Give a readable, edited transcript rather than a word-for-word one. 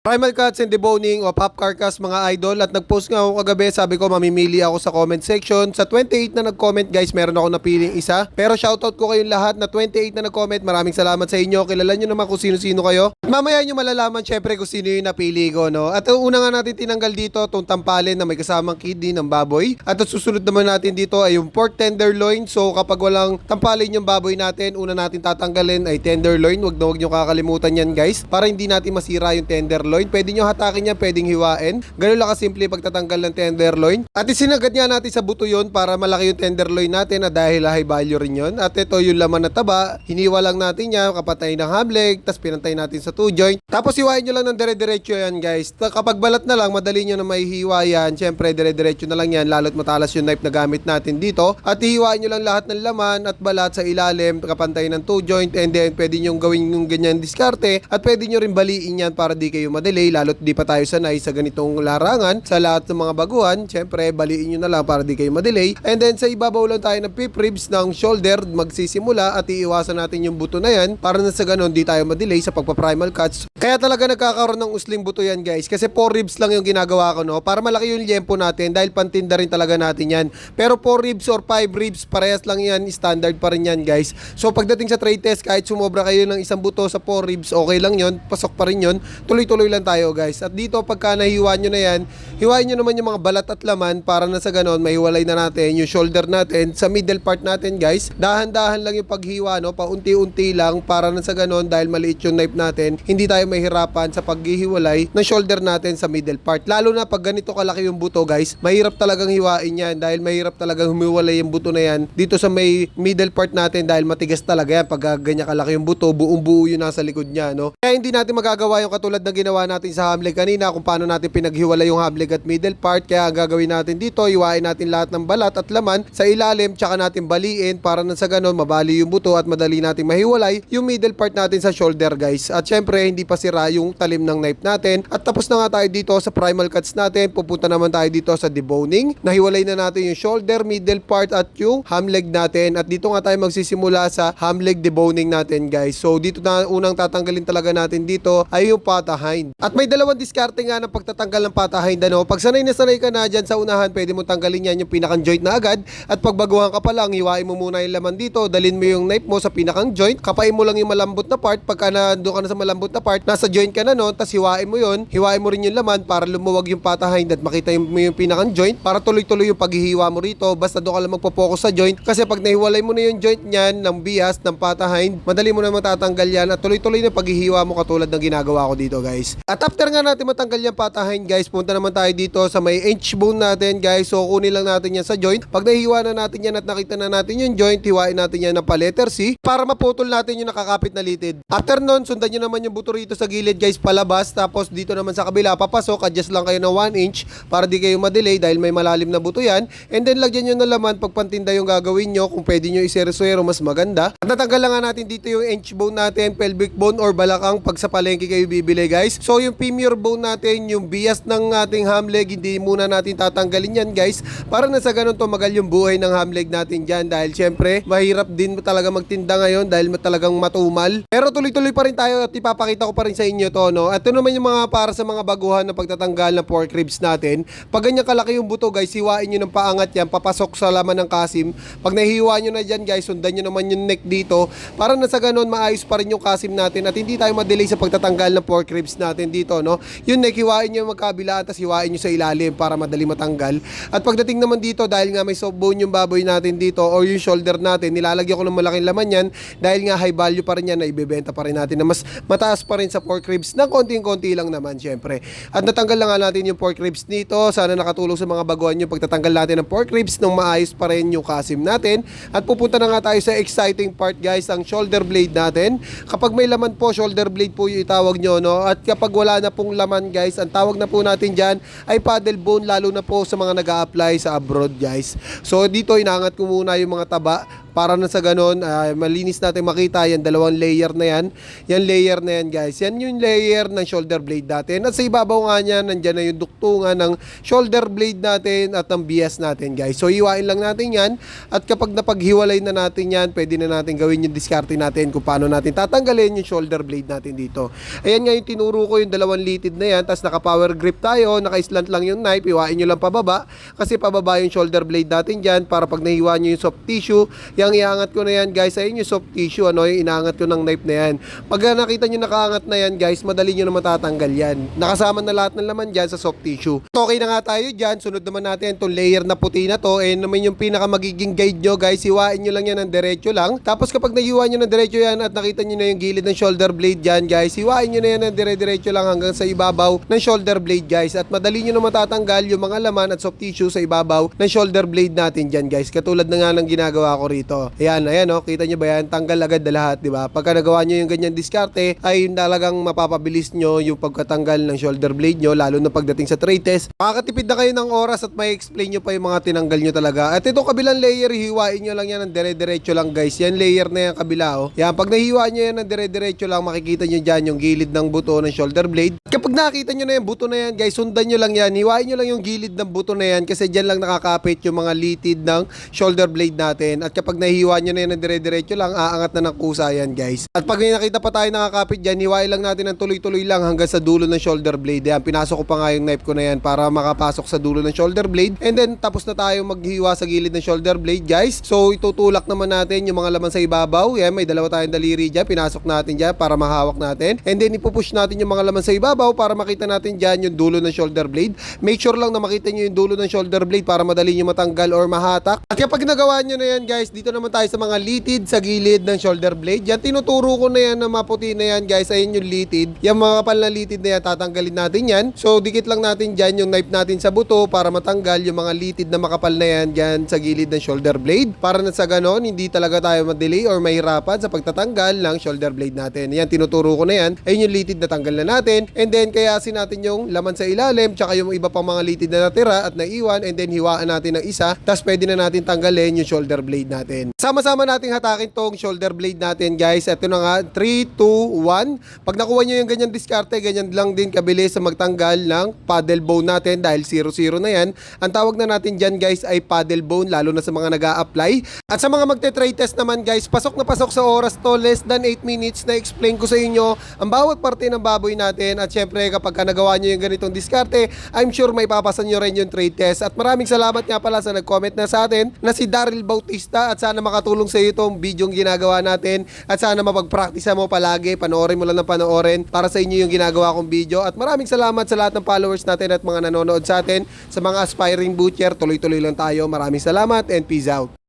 Primal Cuts and Deboning o Pop Carcass mga idol, at nag-post nga ako kagabi, sabi ko mamimili ako sa comment section. Sa 28 na nag-comment guys, meron ako napiling isa. Pero shoutout ko kayong lahat na 28 na nag-comment, maraming salamat sa inyo. Kilala nyo naman kung sino-sino kayo. At mamaya nyo malalaman syempre kung sino yung napili ko, no? At ang una nga natin tinanggal dito, itong tampalin na may kasamang kidney ng baboy. At ang susunod naman natin dito ay yung pork tenderloin. So kapag walang tampalin yung baboy natin, una natin tatanggalin ay tenderloin. Wag nyo kakalimutan yan guys, para hindi natin masira yung tenderloin. Pwede nyo hatakin yan, pwedeng hiwain. Ganun lang kasimple pagtatanggal ng tenderloin. At isinagad nga natin sa buto yun para malaki yung tenderloin natin, at dahil high value rin yun. At ito yung laman na taba, hiniwa lang natin yan, kapatay ng ham leg, tapos pinantay natin sa 2 joint. Tapos hiwain nyo lang ng dire-diretso yan guys. Kapag balat na lang, madali nyo na may hiwa yan. Siyempre dire-diretso na lang yan, lalo't matalas yung knife na gamit natin dito. At hiwain nyo lang lahat ng laman at balat sa ilalim, kapantay ng 2 joint, and then pwede nyo gawin yung ganyan diskarte, at pwede nyo rin baliin yan para di kayo delay, lalo't di pa tayo sanay sa ganitong larangan. Sa lahat ng mga baguhan, syempre baliin nyo na lang para di kayo madelay. And then sa ibabaw lang tayo ng pip ribs ng shoulder magsisimula, at iiwasan natin yung buto na yan para na sa ganun di tayo madelay sa pagpa-primal cuts. Kaya talaga nagkakaroon ng usling buto yan guys, kasi 4 ribs lang yung ginagawa ko, no, para malaki yung liempo natin, dahil pantinda rin talaga natin yan. Pero 4 ribs or 5 ribs, parehas lang yan, standard pa rin yan guys. So pagdating sa trade test, kahit sumobra kayo ng isang buto sa 4 ribs, okay lang yon, pasok pa rin yon, tuloy-tuloy lang tayo guys. At dito pagka nahiwa nyo na yan, hiwain nyo naman yung mga balat at laman para na sa ganon mahiwalay na natin yung shoulder natin sa middle part natin guys. Dahan-dahan lang yung paghiwa, no, paunti-unti lang para na sa ganon, dahil maliit yung knife natin, hindi tayo mahirapan sa paghihiwalay ng shoulder natin sa middle part. Lalo na pag ganito kalaki yung buto guys, mahirap talagang hiwain yan, dahil mahirap talagang humiwalay yung buto na yan dito sa may middle part natin, dahil matigas talaga yan pag ganyan kalaki yung buto, buong-buo yung nasa likod niya, no. Kaya hindi natin magagawa yung katulad ng ginawa natin sa ham leg kanina, kung paano natin pinaghiwalay yung ham leg at middle part. Kaya ang gagawin natin dito, hiwain natin lahat ng balat at laman sa ilalim, tsaka natin baliin para na sa ganon mabali yung buto at madali natin mahiwalay yung middle part natin sa shoulder guys. At syempre hindi pa sira yung talim ng knife natin. At tapos na nga tayo dito sa primal cuts natin, pupunta naman tayo dito sa deboning. Nahiwalay na natin yung shoulder, middle part at yung ham leg natin, at dito nga tayo magsisimula sa ham leg deboning natin guys. So dito na unang tatanggalin talaga natin dito ay yung pata hind. At may dalawang diskarte nga ng pagtatanggal ng pata hind, ano. Pag sanay na sanay ka na dyan sa unahan, pwede mo tanggalin yan yung pinakang joint na agad. At pag baguhan ka pa lang, hiwain mo muna yung laman dito, dalhin mo yung knife mo sa pinakang joint, kapain mo lang yung malambot na part. Pagka nandun ka na sa malambot na part, nasa joint ka na nun, tas hiwain mo yun, hiwain mo rin yung laman para lumuwag yung pata hind at makita mo yung pinakang joint, para tuloy-tuloy yung paghihiwa mo rito. Basta doon ka lang magpo-focus sa joint, kasi pag nahiwalay mo na yung joint niyan ng bias ng pata hind, madali mo na matatanggal yan at tuloy-tuloy na paghihiwa mo katulad ng ginagawa ko dito guys. At after nga natin matanggal yung pata hind guys, punta naman tayo dito sa may inch bone natin guys. So kunin lang natin yan sa joint. Pag nahiwa na natin yan at nakita na natin yung joint, hiwain natin yan ng pa letter C para maputol natin yung nakakapit na litid. After nun, sundan nyo naman yung buto rito sa gilid guys, palabas. Tapos dito naman sa kabila, papasok, adjust lang kayo ng 1 inch para di kayo madelay, dahil may malalim na buto yan. And then lagyan nyo na laman, pagpantinda yung gagawin nyo, kung pwede nyo isersuero mas maganda. At natanggal lang nga natin dito yung inch bone natin, pelvic bone or balakang pag sa palengke kayo bibili guys. So yung femur bone natin, yung bias ng ating ham leg, hindi muna natin tatanggalin yan guys, para na sa ganun tumagal yung buhay ng ham leg natin dyan, dahil syempre mahirap din talaga magtinda ngayon dahil talagang matumal. Pero tuloy-tuloy pa rin tayo at ipapakita ko pa rin sa inyo to, no. At ito naman yung mga para sa mga baguhan na pagtatanggal ng pork ribs natin. Pag ganyan kalaki yung buto guys, hiwain nyo ng paangat yan, papasok sa laman ng kasim. Pag nahiwa nyo na dyan guys, sundan nyo naman yung neck dito para na sa ganun maayos pa rin yung kasim natin at hindi tayo madelay sa pagtatanggal ng pork ribs natin dito, no. Yung neck, hiwain nyo magkabilaan, tas hiwain nyo sa ilalim para madali matanggal. At pagdating naman dito, dahil nga may soft bone yung baboy natin dito or yung shoulder natin, nilalagyan ko ng malaking laman yan, dahil nga high value pa rin yan, na ibebenta pa rin natin na mas mataas pa rin sa pork ribs ng konting-konti lang naman syempre. At natanggal lang nga natin yung pork ribs dito. Sana nakatulong sa mga baguhan yung pagtatanggal natin ng pork ribs nung maayos pa rin yung kasim natin. At pupunta na nga tayo sa exciting part guys, ang shoulder blade natin. Kapag may laman po, shoulder blade po yung itawag nyo, no. At kapag wala na pong laman guys, ang tawag na po natin dyan ay paddle bone, lalo na po sa mga nag-a-apply sa abroad guys. So dito inaangat ko muna yung mga taba para na sa ganun, malinis natin makita yan, dalawang layer na yan. Yan layer na yan guys. Yan yung layer ng shoulder blade natin. At sa ibabaw nga niyan, nandyan na yung duktungan ng shoulder blade natin at ng bias natin guys. So hiwain lang natin yan. At kapag napaghiwalay na natin yan, pwede na natin gawin yung diskarte natin kung paano natin tatanggalin yung shoulder blade natin dito. Ayan nga yung tinuro ko, yung dalawang litid na yan. Tapos naka power grip tayo, naka-slant lang yung knife. Hiwain nyo lang pababa. Kasi pababa yung shoulder blade natin dyan para pag nahiwa nyo yung soft tissue, yung iangat ko na yan guys, ayun yung soft tissue, ano, yung inaangat ko ng knife na yan. Pag nakita nyo nakaangat na yan guys, madali nyo na matatanggal yan. Nakasama na lahat ng laman dyan sa soft tissue. Okay na nga tayo dyan, sunod naman natin itong layer na puti na to, naman yung pinaka magiging guide nyo guys, hiwain nyo lang yan ng diretso lang. Tapos kapag nahiwa nyo ng diretso yan at nakita nyo na yung gilid ng shoulder blade dyan guys, hiwain nyo na yan ng dire-diretso lang hanggang sa ibabaw ng shoulder blade guys. At madali nyo na matatanggal yung mga laman at soft tissue sa ibabaw ng shoulder blade natin dyan guys. Katulad na nga ng ginagawa ko rito. Ayan, oh, kita nyo ba yan? Tanggal agad na lahat, di ba? Pagka nagawa nyo yung ganyan diskarte, ay talagang mapapabilis nyo yung pagkatanggal ng shoulder blade nyo, lalo na pagdating sa trade test. Makakatipid na kayo ng oras at may explain nyo pa yung mga tinanggal nyo talaga. At itong kabilang layer, hiwain nyo lang yan ng dire-diretso lang guys. Yan layer na yan kabila, oh. Yan, pag nahiwa nyo yan ng dire-diretso lang, makikita nyo dyan yung gilid ng buto ng shoulder blade. Kapag nakita nyo na yung buto na yan guys, sundan nyo lang yan. Hiwain nyo lang yung gilid ng buto na yan kasi dyan lang nakakapit yung mga litid ng shoulder blade natin. At kapag nahiwa nyo na yan ng dire-diretso lang, aangat na ng kusa yan guys. At pag may nakita pa tayo nakakapit dyan, hiwain lang natin ng tuloy-tuloy lang hanggang sa dulo ng shoulder blade. Yan, pinasok ko pa nga yung knife ko na yan para makapasok sa dulo ng shoulder blade. And then, tapos na tayo maghiwa sa gilid ng shoulder blade guys. So, itutulak naman natin yung mga laman sa ibabaw. Yan, may dalawa tayong daliri dyan. Pinasok natin dyan para mahawak natin. And then, ipupush natin yung mga laman sa ibabaw para makita natin dyan yung dulo ng shoulder blade. Make sure lang na makita nyo yung dulo ng shoulder blade para madali nyo matanggal or mahatak. At kapag nagawa nyo na yan guys, dito naman tayo sa mga litid sa gilid ng shoulder blade. Yan, tinuturo ko na yan na maputi na yan guys. Ayun yung litid. Yung mga kapal na litid na yan, tatanggalin natin yan. So, dikit lang natin dyan yung knife natin sa buto para matanggal yung mga litid na makapal na yan dyan sa gilid ng shoulder blade. Para na sa ganon, hindi talaga tayo madelay or mahirapan sa pagtatanggal ng shoulder blade natin. Yan, tinuturo ko na yan. Ayun yung litid na tanggal na natin. And then, kayasin natin yung laman sa ilalim, tsaka yung iba pang mga litid na natira at naiwan. And then, hiwaan natin ng isa. Tapos, pwede na natin tanggalin yung shoulder blade natin. Sama-sama nating hatakin tong shoulder blade natin, guys. Ito na nga, 3, 2, 1. Pag nakuha nyo yung ganyan diskarte, ganyan lang din kabilis sa magtanggal ng paddle bone natin dahil 0-0 na yan. Ang tawag na natin dyan, guys, ay paddle bone, lalo na sa mga nag-a-apply. At sa mga magte-trade test naman, guys, pasok na pasok sa oras to, less than 8 minutes na explain ko sa inyo ang bawat parte ng baboy natin. At syempre, kapag nagawa nyo yung ganitong diskarte, I'm sure may papasan nyo rin yung trade test. At maraming salamat nga pala sa nag-comment na sa atin na si Daryl Bautista, at sana makatulong sa iyo itong video yung ginagawa natin, at sana mapag-practice mo palagi, panoorin mo lang ng panoorin para sa inyo yung ginagawa kong video. At maraming salamat sa lahat ng followers natin at mga nanonood sa atin. Sa mga aspiring butcher, tuloy-tuloy lang tayo. Maraming salamat and peace out.